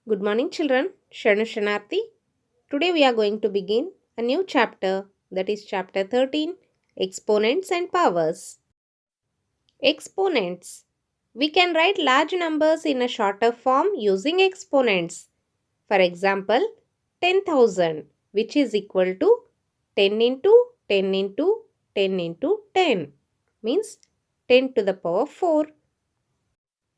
Good morning, children. Shanu Shanarthi. Today we are going to begin a new chapter, that is chapter 13, Exponents and Powers. Exponents. We can write large numbers in a shorter form using exponents. For example, 10,000, which is equal to 10 into 10 into 10 into 10, means 10 to the power 4.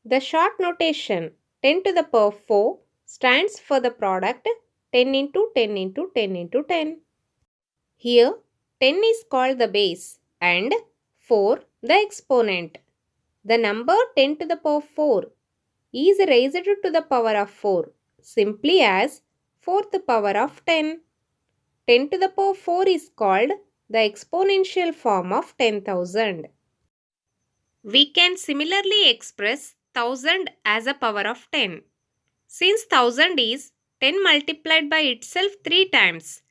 The short notation 10 to the power 4 stands for the product 10 into 10 into 10 into 10. Here 10 is called the base and 4 the exponent. The number 10 to the power 4 is raised to the power of 4 simply as fourth power of 10. 10 to the power 4 is called the exponential form of 10,000. We can similarly express 1000 as a power of 10. Since 1000 is 10 multiplied by itself 3 times,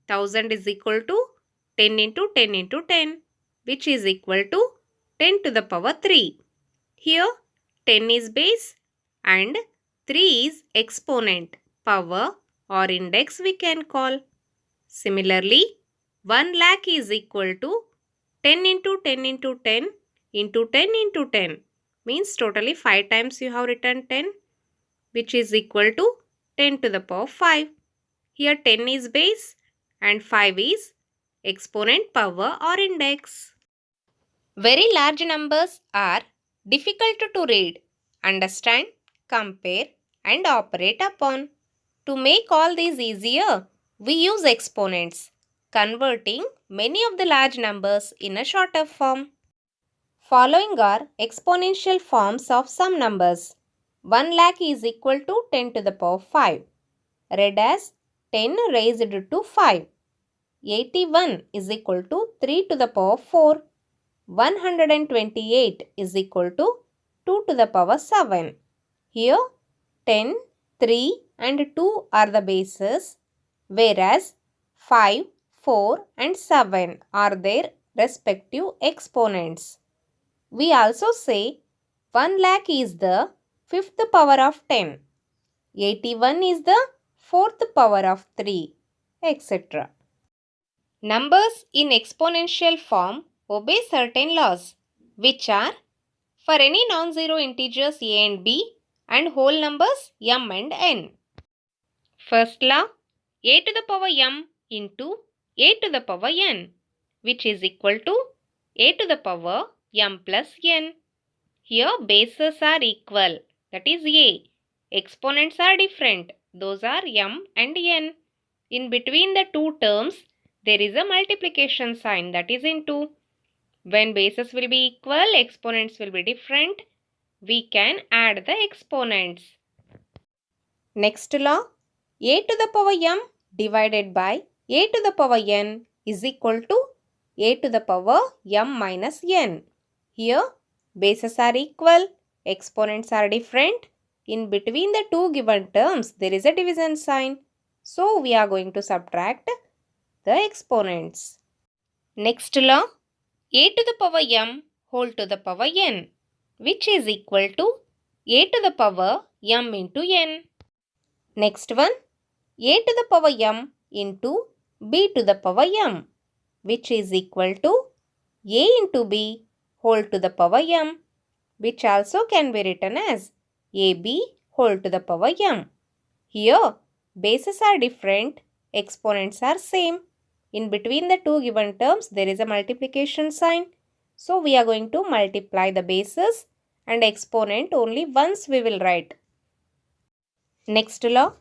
1000 is equal to 10 into 10 into 10, which is equal to 10 to the power 3. Here 10 is base and 3 is exponent, power or index we can call. Similarly, 1 lakh is equal to 10 into 10 into 10 into 10 into 10, means totally 5 times you have written 10, which is equal to 10 to the power 5. Here 10 is base and 5 is exponent, power or index. Very large numbers are difficult to read, understand, compare and operate upon. To make all these easier, we use exponents, converting many of the large numbers in a shorter form. Following are exponential forms of some numbers. 1 lakh is equal to 10 to the power 5. Read as 10 raised to 5. 81 is equal to 3 to the power 4. 128 is equal to 2 to the power 7. Here 10, 3 and 2 are the bases, whereas 5, 4 and 7 are their respective exponents. We also say 1 lakh is the fifth power of 10. 81 is the fourth power of 3, etc. Numbers in exponential form obey certain laws, which are for any non-zero integers a and b and whole numbers m and n. First law, a to the power m into a to the power n, which is equal to a to the power m plus n. Here bases are equal, that is a. Exponents are different, those are m and n. In between the two terms, there is a multiplication sign, that is into. When bases will be equal, exponents will be different. We can add the exponents. Next law, a to the power m divided by a to the power n is equal to a to the power m minus n. Here, bases are equal, exponents are different. In between the two given terms, there is a division sign. So, we are going to subtract the exponents. Next law, a to the power m whole to the power n, which is equal to a to the power m into n. Next one, a to the power m into b to the power m, which is equal to a into b whole to the power m, which also can be written as ab whole to the power m. Here, bases are different, exponents are same. In between the two given terms, there is a multiplication sign. So, we are going to multiply the bases and exponent only once we will write. Next law,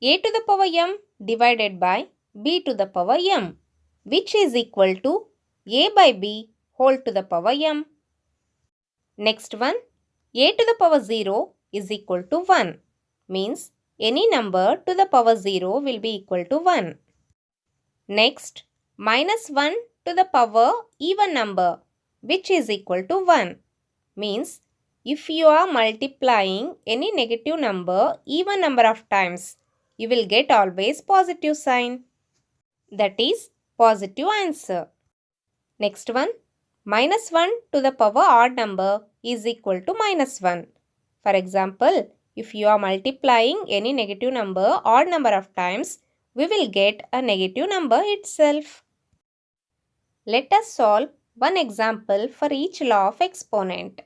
a to the power m divided by b to the power m, which is equal to a by b whole to the power m. Next one, a to the power 0 is equal to 1, means any number to the power 0 will be equal to 1. Next, minus 1 to the power even number, which is equal to 1, means if you are multiplying any negative number even number of times, you will get always positive sign. That is positive answer. Next one, minus 1 to the power odd number is equal to minus 1. For example, If you are multiplying any negative number odd number of times, we will get a negative number itself. Let us solve one example for each law of exponent.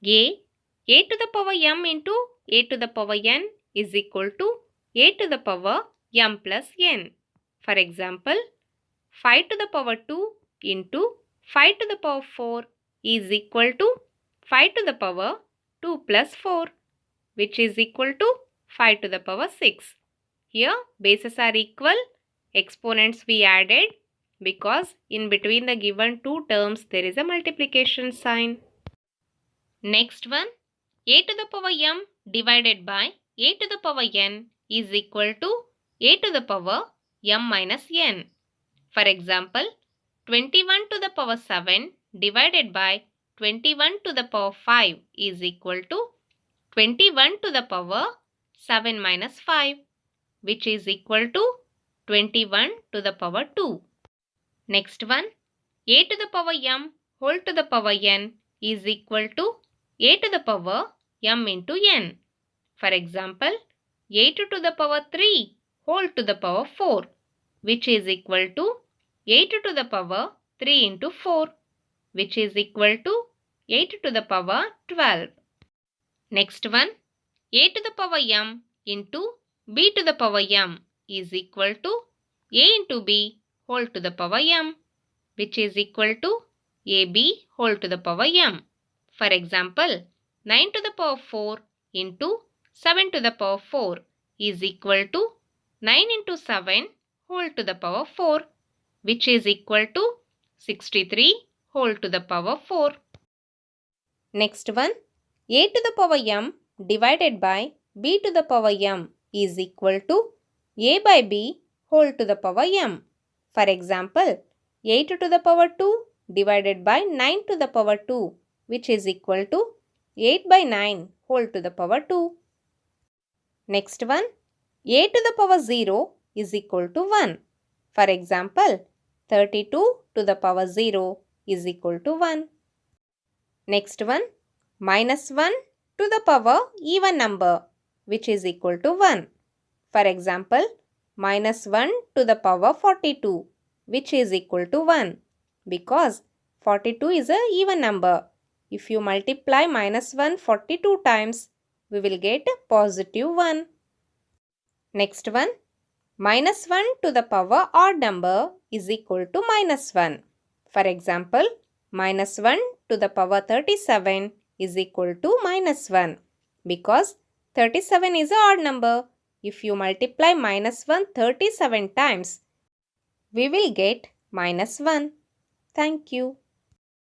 A to the power m into a to the power n is equal to a to the power m plus n. For example, 5 to the power 2 into 5 to the power 4 is equal to 5 to the power 2 plus 4, which is equal to 5 to the power 6. Here bases are equal, exponents we added because in between the given two terms there is a multiplication sign. Next one, a to the power m divided by a to the power n is equal to a to the power m minus n. For example, 21 to the power 7 divided by 21 to the power 5 is equal to 21 to the power 7 minus 5, which is equal to 21 to the power 2. Next one, a to the power m whole to the power n is equal to a to the power m into n. For example, 8 to the power 3 whole to the power 4, which is equal to 8 to the power 3 into 4, which is equal to 8 to the power 12. Next one, a to the power m into b to the power m is equal to a into b whole to the power m, which is equal to ab whole to the power m. For example, 9 to the power 4 into 7 to the power 4 is equal to 9 into 7 whole to the power 4, which is equal to 63 whole to the power 4. Next one, a to the power m divided by b to the power m is equal to a by b whole to the power m. For example, 8 to the power 2 divided by 9 to the power 2, which is equal to 8 by 9 whole to the power 2. Next one, a to the power 0 is equal to 1. For example, 32 to the power 0 is equal to 1. Next one, minus 1 to the power even number, which is equal to 1. For example, minus 1 to the power 42, which is equal to 1, because 42 is an even number. If you multiply minus 1 42 times, we will get positive 1. Next one, minus 1 to the power odd number is equal to minus 1. For example, minus 1 to the power 37 is equal to minus 1, because 37 is an odd number. If you multiply minus 1 37 times, we will get minus 1. Thank you.